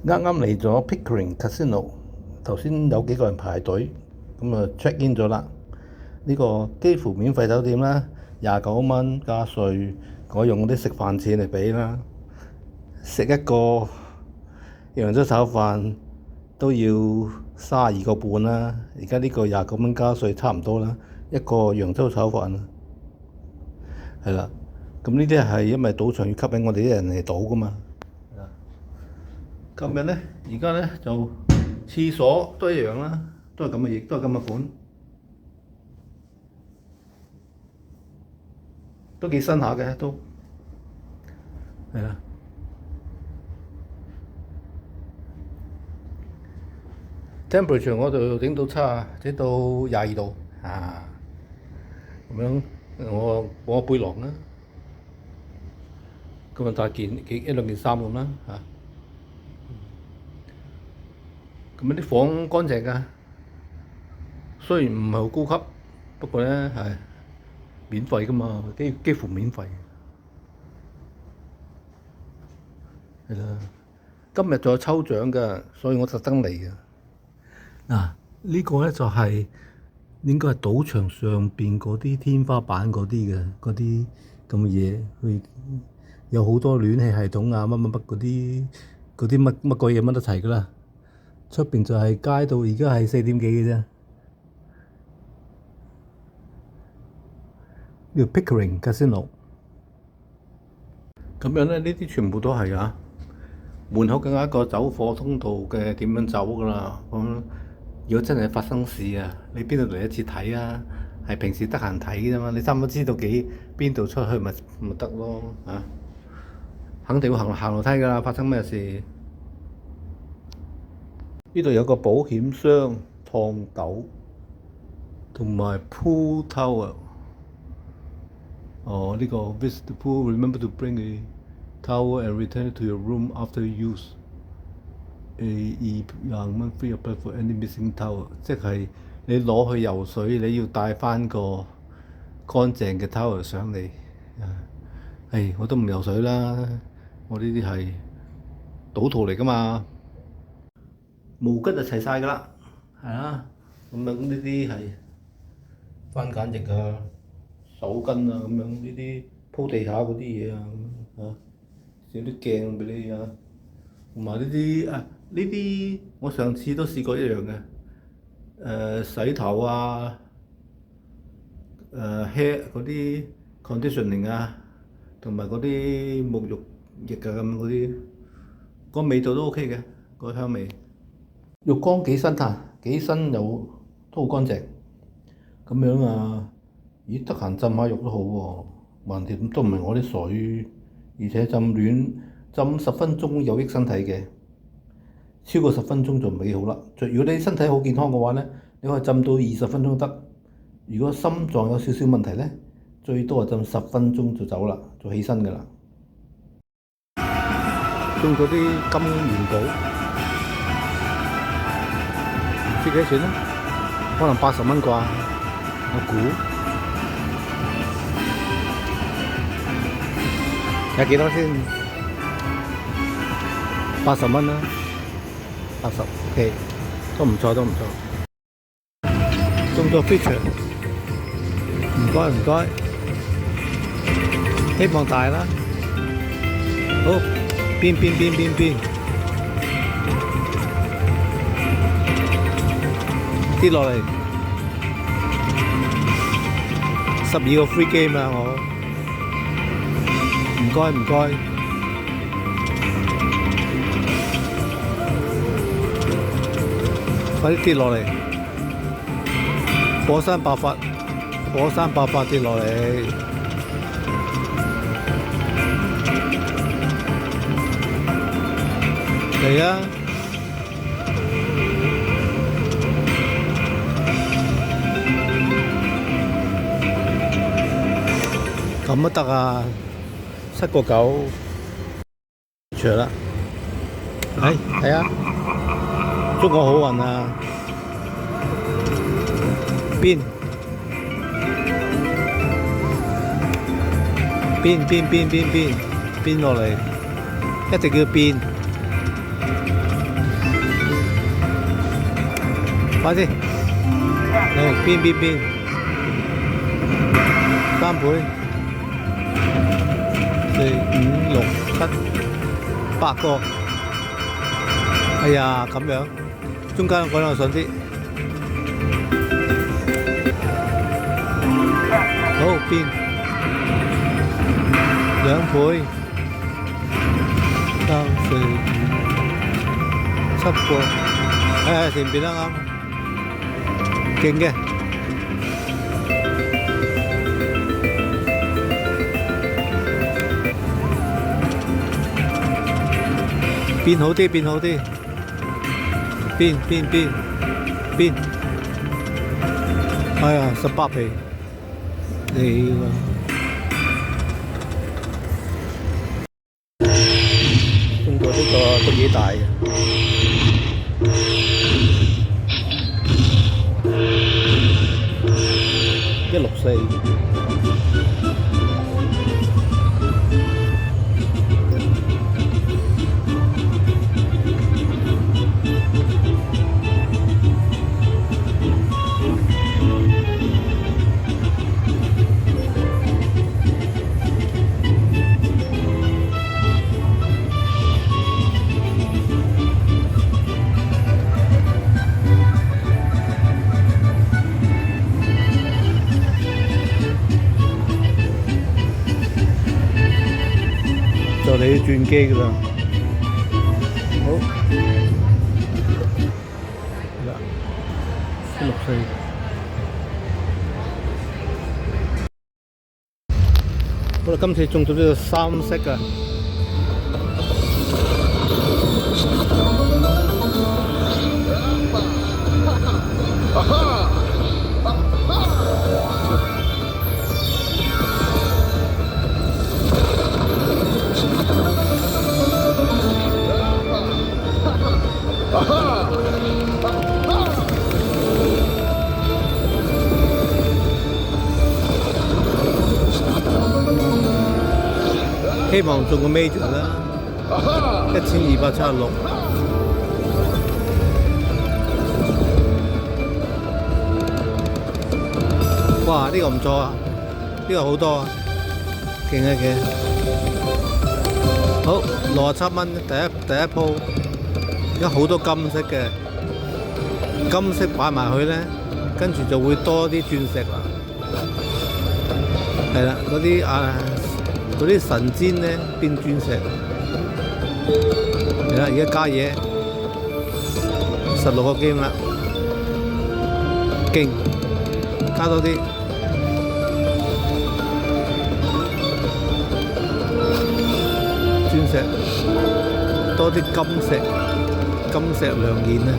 啱啱嚟咗 Pickering Casino，頭先有幾個人排隊，咁啊 check in 咗啦。呢個幾乎免費酒店啦，29蚊加稅，我用啲食飯錢嚟俾啦。食一個揚州炒飯都要32個半啦，而家呢個29蚊加稅差唔多啦，一個揚州炒飯係啦。咁呢啲係因為賭場要吸引我哋啲人嚟賭噶嘛。今日咧，而家咧就廁所都一樣啦，都係咁嘅嘢，都係咁嘅款，都幾新下嘅都係啊。temperature 我就整到整到22度啊，咁樣我背囊啦，咁啊帶一兩件衫咁啦嚇。咁啲房乾淨㗎，雖然唔係好高級，不過咧係免費㗎嘛，幾乎免費。係啦，今日仲有抽獎㗎，所以我特登嚟嘅。嗱，呢個咧就係應該係賭場上邊嗰啲天花板嗰啲嘅嗰啲咁嘅嘢，佢有好多暖氣系統啊，乜乜鬼嘢乜都齊㗎啦。出邊就係街道，而家係4點幾嘅啫。呢個 Pickering Casino，咁樣咧，呢啲全部都係啊。門口更加一個走火通道嘅點樣走㗎啦。咁如果真係發生事啊，你邊度嚟一次睇啊？係平時得閒睇啫嘛，你差唔多知道邊度出去咪得咯啊！肯定會行樓梯㗎啦，發生咩事？呢度有個保險箱、燙斗同埋 pool towel。哦，呢個 visit the pool, remember to bring a towel and return it to your room after use。20蚊 free apply for any missing towel， 即係你攞去游水，你要帶翻個乾淨嘅 towel 上嚟。我都唔游水啦，我呢啲係賭徒嚟㗎嘛。毛巾就齊晒㗎啦，係啊，咁樣呢啲係番梘液啊、手巾啊，咁樣呢啲鋪地下嗰啲嘢啊，少啲鏡俾你啊，同埋呢啲我上次都試過一樣嘅，洗頭啊，hair 嗰啲 conditioning 啊，同埋嗰啲沐浴液啊咁嗰啲，個味道都 OK 嘅，個香味。浴缸幾新啊，幾新又都好乾淨，咁樣啊，咦得閒浸下浴都好喎，橫掂都唔係我啲水，而且浸10分鐘有益身體嘅，超過10分鐘就唔係幾好啦。如果你身體好健康嘅話咧，你可以浸到20分鐘都得。如果心臟有少少問題咧，最多係浸10分鐘就走啦，就起身㗎啦。中咗啲金元寶。知幾多錢咧？可能80蚊啩，我估。有幾多先？80蚊啦，80 OK， 都唔錯，都唔錯。中咗 feature， 唔該，希望大啦。好，邊。跌落嚟，12個 free game 啊！我唔該，快啲跌落嚟！火山爆發跌落嚟，嚟啊！咁都得啊，7個9，除啦，睇啊，祝我好運啊！邊落嚟，一直叫邊。快啲，嚟邊，3倍，4、5、6、7、8個。哎呀，咁樣，中間嗰兩個順啲。好，邊2倍，3、4、5、7個。前邊啦啱，勁嘅。變好啲，變。哎呀，18皮，你中國呢個都幾大嘅。164。就嚟要轉機㗎啦，好，164，好啦，今次中咗呢個3色啊！希望中個 major 啦，1276。哇！呢個唔錯啊，呢個好多啊，勁啊勁！好，67蚊第一鋪，而家好多金色嘅，金色擺埋去咧，跟住就會多啲鑽石啦。係啦，嗰啲神尖咧變鑽石，係啦，而家加嘢，16個 game 啦，勁，加多啲，鑽石，多啲金石亮現啊！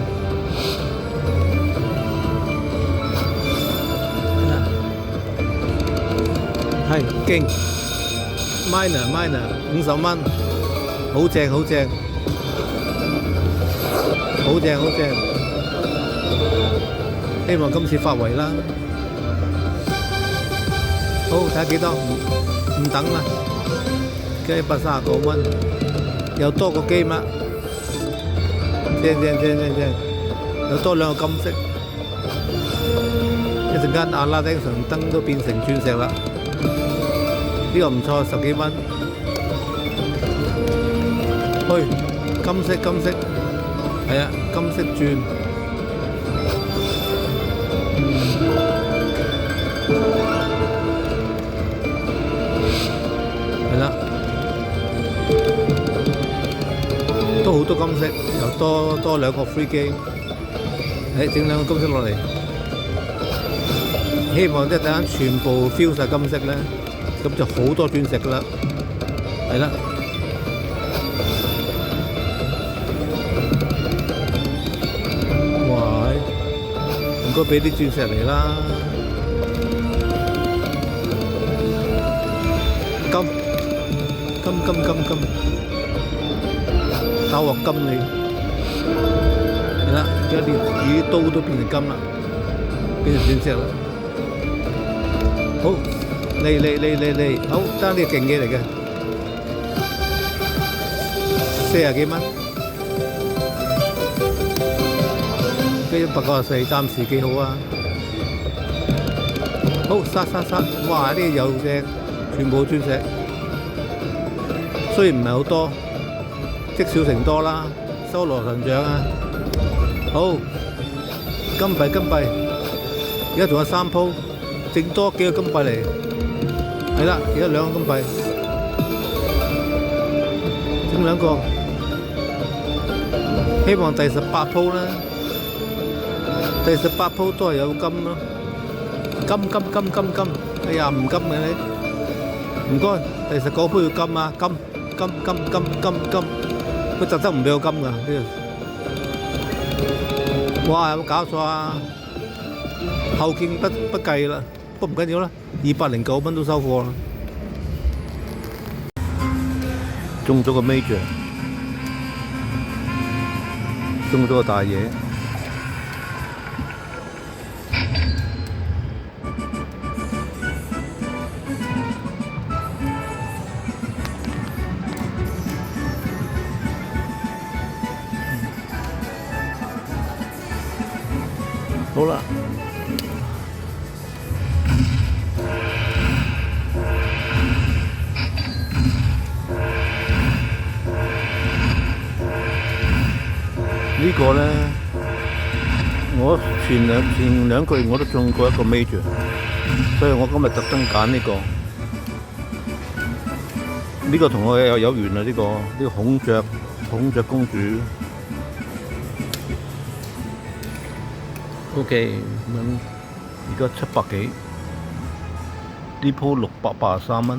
係勁。minor 50蚊，好正，希望今次發圍啦。好，睇下幾多，唔等啦，而家139蚊，又多個機啦，正，又多2個金色，一陣間阿拉丁神燈都變成鑽石啦。呢個唔錯，10幾蚊。去金色，係啊，金色轉。係啦，都好多金色，又多2個 free game。整2個金色落嚟，希望即係等陣全部 fill 晒金色咧。咁就好多鑽石㗎啦，係啦，哇！唔該俾啲鑽石嚟啦，金，打鑊金你，係啦，而家連魚刀都變成金啦，變成鑽石啦，好。嚟，好，爭啲勁嘢嚟嘅，40幾蚊，飛194，暫時幾好啊！好，殺！哇！呢有隻全部鑽石，雖然唔係好多，積少成多啦，修羅神掌啊！好，金幣，而家仲有3鋪，剩多幾個金幣嚟，係啦，而家2個金幣，整2個，希望第18鋪啦，第18鋪都係有金咯，金，哎呀唔金嘅你，唔該，第19鋪要金啊，金，佢特登唔俾我金㗎呢度。哇！有冇搞錯啊？後勁不計啦，不過唔緊要啦，209蚊都收貨啦。中咗個 major， 中咗個大嘢。好啦，呢個呢，我前兩個月我都中過一個 major， 所以我今日特登揀呢個。呢個同我有緣啊！呢個孔雀公主。OK， 咁而家700幾，呢鋪683蚊。